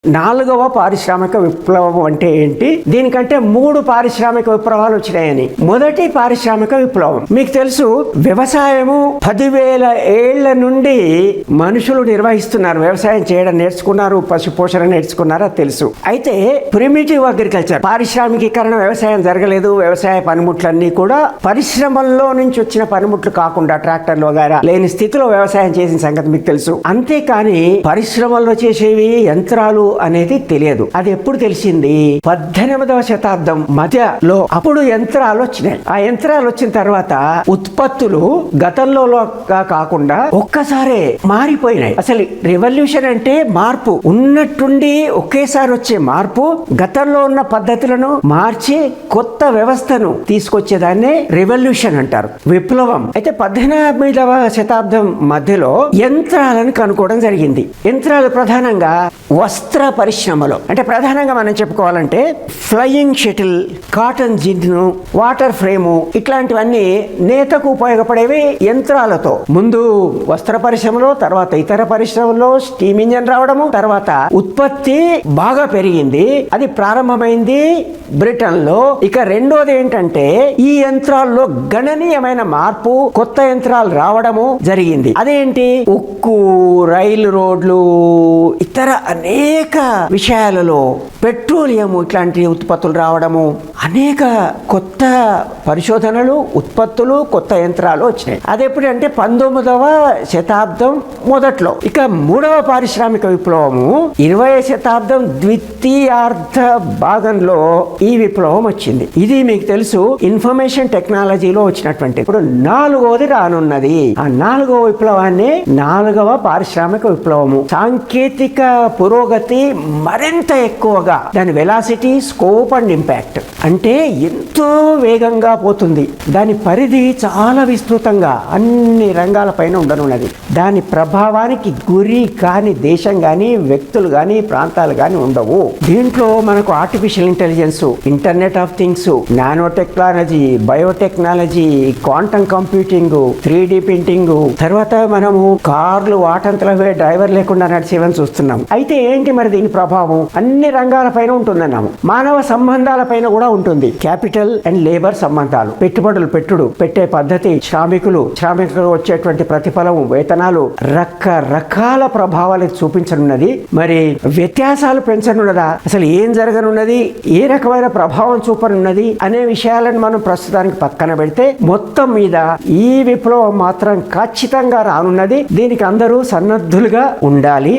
నాలుగవ పారిశ్రామిక విప్లవం అంటే ఏంటి? దీనికంటే 3 పారిశ్రామిక విప్లవాలు వచ్చినాయని. మొదటి పారిశ్రామిక విప్లవం మీకు తెలుసు, వ్యవసాయము 10,000 ఏళ్ల నుండి మనుషులు నిర్వహిస్తున్నారు, వ్యవసాయం చేయడం నేర్చుకున్నారు, పశు పోషణ నేర్చుకున్నారు, అది తెలుసు. అయితే ప్రిమిటివ్ అగ్రికల్చర్, పారిశ్రామికీకరణ వ్యవసాయం జరగలేదు. వ్యవసాయ పనిముట్లన్నీ కూడా పరిశ్రమల్లో నుంచి వచ్చిన పనిముట్లు కాకుండా ట్రాక్టర్లు వగైరా లేని స్థితిలో వ్యవసాయం చేసిన సంగతి మీకు తెలుసు. అంతేకాని పరిశ్రమల్లో చేసేవి యంత్రాలు అనేది తెలియదు. అది ఎప్పుడు తెలిసింది? 18వ శతాబ్దం మధ్యలో అప్పుడు యంత్రాలు వచ్చినాయి. ఆ యంత్రాలు వచ్చిన తర్వాత ఉత్పత్తులు గతంలో కాకుండా ఒక్కసారే మారిపోయినాయి. అసలు రెవల్యూషన్ అంటే మార్పు, ఉన్నట్టుండి ఒకేసారి వచ్చే మార్పు. గతంలో ఉన్న పద్ధతులను మార్చి కొత్త వ్యవస్థను తీసుకొచ్చేదాన్నే రెవల్యూషన్ అంటారు, విప్లవం. అయితే 18వ శతాబ్దం మధ్యలో యంత్రాలను కనుక్కోవడం జరిగింది. యంత్రాలు ప్రధానంగా వస్త్ర పరిశ్రమలో, అంటే ప్రధానంగా మనం చెప్పుకోవాలంటే flying shuttle, cotton gin, water frame, ఇట్లాంటివన్నీ నేతకు ఉపయోగపడేవి యంత్రాలతో. ముందు వస్త్ర పరిశ్రమలో, తర్వాత ఇతర పరిశ్రమల్లో స్టీమ్ ఇంజన్ రావడము, తర్వాత ఉత్పత్తి బాగా పెరిగింది. అది ప్రారంభమైంది బ్రిటన్ లో. ఇక రెండోది ఏంటంటే ఈ యంత్రాల్లో గణనీయమైన మార్పు, కొత్త యంత్రాలు రావడము జరిగింది. అదేంటి? ఉక్కు, రైలు రోడ్లు, ఇతర అనేక విషయాలలో పెట్రోలియం, ఇట్లాంటి ఉత్పత్తులు రావడము, అనేక కొత్త పరిశోధనలు, ఉత్పత్తులు, కొత్త యంత్రాలు వచ్చినాయి. అది ఎప్పుడంటే 19వ శతాబ్దం మొదట్లో. ఇక 3వ పారిశ్రామిక విప్లవము 20వ శతాబ్దం ద్వితీయార్ధ భాగంలో ఈ విప్లవం వచ్చింది. ఇది మీకు తెలుసు, ఇన్ఫర్మేషన్ టెక్నాలజీలో వచ్చినటువంటి. ఇప్పుడు 4వది రానున్నది. ఆ 4వ విప్లవాన్ని 4వ పారిశ్రామిక విప్లవము. సాంకేతిక పురోగతి మరింత ఎక్కువగా, దాని వెలాసిటీ, స్కోప్ అండ్ ఇంపాక్ట్ అంటే ఎంతో వేగంగా పోతుంది. దాని పరిధి చాలా విస్తృతంగా అన్ని రంగాలపైన ఉండనున్నది. దాని ప్రభావానికి గురి కాని దేశం గాని, వ్యక్తులు గాని, ప్రాంతాలు గాని ఉండవు. దీంట్లో మనకు artificial intelligence, internet of things, nano technology, biotechnology, quantum computing, 3D printing, తర్వాత మనము కార్లు వాటంతలవే డ్రైవర్ లేకుండా నడిచేవని చూస్తున్నాం. అయితే ఏంటి మరి దీని ప్రభావం? అన్ని రంగాలపైన ఉంటుందన్నాము. మానవ సంబంధాలపైన కూడా ఉంటుంది. క్యాపిటల్ అండ్ లేబర్ సంబంధాలు, పెట్టుబడులు పెట్టే పద్ధతి, శ్రామికులు వచ్చేటువంటి ప్రతిఫలం, వేతనాలు, రకరకాల ప్రభావాలు చూపించనున్నది. మరి వ్యత్యాసాలు పెంచనున్నదా? అసలు ఏం జరగనున్నది? ఏ రకమైన ప్రభావం చూపనున్నది అనే విషయాలను మనం ప్రస్తుతానికి పక్కన పెడితే, మొత్తం మీద ఈ విప్లవం మాత్రం ఖచ్చితంగా రానున్నది. దీనికి అందరూ సన్నద్ధులుగా ఉండాలి.